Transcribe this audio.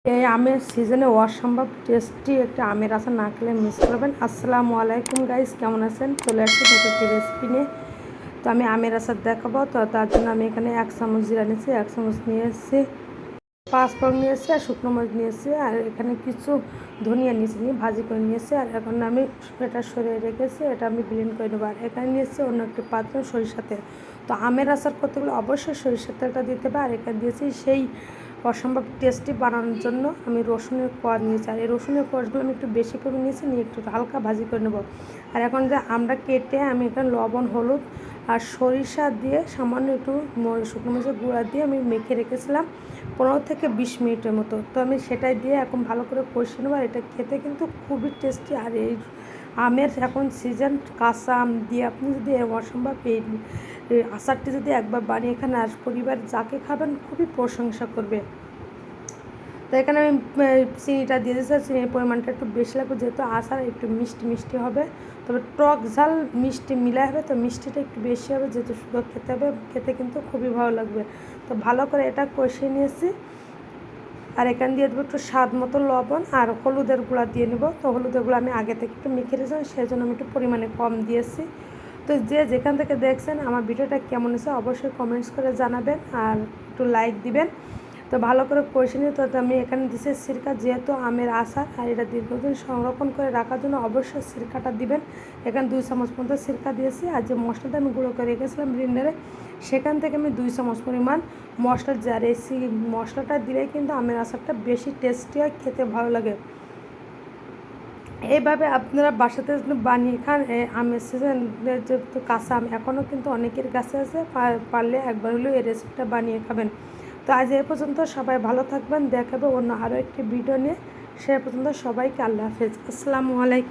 এই আমের সিজনে অসম্ভব টেস্টি একটা আমের আচার না খেলে মিস করবেন। আসসালামু আলাইকুম গাইস, কেমন আছেন? চলে আসছি নতুন একটি রেসিপি নিয়ে। তো আমি আমের আচার দেখাবো। তো তার জন্য আমি এখানে 1 চামচ জিরা নিয়েছি, 1 চামচ নিয়ে এসেছি, 5 ফোড়ন নিয়েছি আর শুকনো মরিচ নিয়েছি, আর এখানে কিছু ধনিয়া নিয়েছি, নিয়ে ভাজি করে নিয়েছি। আর এখন আমি এটা সরিয়ে রেখেছি, এটা আমি ব্লেন্ড করে নেবো। আর এখানে নিয়েছি অন্য একটি পাত্র সরিষার তেল। তো আমের আচার করতে গেলে অবশ্যই সরিষার তেলটা দিতে হবে। আর এখানে দিয়েছি সেই অসম্ভব টেস্টি বানানোর জন্য আমি রসুনের কোয়া নিয়েছি। আর এই রসুনের কোয়াগুলো আমি একটু বেশি করে নিয়েছি, নিয়ে একটু হালকা ভাজি করে নেব। আর এখন যে আমরা কেটে আমি এখানে লবণ, হলুদ আর সরিষা দিয়ে সামান্য একটু শুকনো মরিচের গুঁড়া দিয়ে আমি মেখে রেখেছিলাম 15 থেকে 20 মিনিটের মতো। তো আমি সেটাই দিয়ে এখন ভালো করে কষিয়ে নেবো। আর এটা খেতে কিন্তু খুবই টেস্টি। আর এই আমের এখন সিজন, কাঁচা আম দিয়ে আপনি যদি অসম্ভব এই আচারটি যদি একবার বানিয়ে খান, আর পরিবার যাকে খাবেন খুবই প্রশংসা করবে। তো এখানে আমি চিনিটা দিয়ে দিয়েছি। চিনির পরিমাণটা একটু বেশি লাগবে, যেহেতু আচার একটু মিষ্টি মিষ্টি হবে, তবে টক ঝাল মিষ্টি মিলাই হবে, তো মিষ্টিটা একটু বেশি হবে, যেহেতু সুন্দর খেতে হবে, খেতে কিন্তু খুবই ভালো লাগবে। তো ভালো করে এটা কষিয়ে নিয়েছি। আর এখানে দিয়ে দেবো একটু স্বাদ মতো লবণ আর হলুদের গুঁড়া দিয়ে নেবো। তো হলুদের গুঁড়া আমি আগে থেকে একটু মেখে রেখেছিলাম, সেই জন্য আমি একটু পরিমাণে কম দিয়েছি। তো যে যেখান থেকে দেখছেন আমার ভিডিওটা কেমন হয়েছে অবশ্যই কমেন্টস করে জানাবেন আর একটু লাইক দিবেন। তো ভালো করে কষে নিয়ে তো আমি এখানে দিচ্ছি সিরকা, যেহেতু আমের আচার আর এটা দীর্ঘদিন সংরক্ষণ করে রাখার জন্য অবশ্যই সিরকাটা দিবেন। এখানে 2 চামচ মতো সিরকা দিয়েছি। আর যে মশলাটা আমি গুঁড়ো করে রেখেছিলাম ব্লেন্ডারে, সেখান থেকে আমি 2 চামচ পরিমাণ মশলা জারেছি। মশলাটা দিলেই কিন্তু আমের আচারটা বেশি টেস্টি হয়, খেতে ভালো লাগে। এইভাবে আপনারা বাসাতে বানিয়ে খান। আমের সিজন, যেহেতু কাঁচা আম এখনও কিন্তু অনেকের কাছে আছে, পারলে একবার হলেও এই রেসিপিটা বানিয়ে খাবেন। তো আজ এ পর্যন্ত, সবাই ভালো থাকবেন। দেখাবে অন্য আরও একটি ভিডিও নিয়ে। সে পর্যন্ত সবাইকে আল্লাহ হাফেজ, আসসালামু আলাইকুম।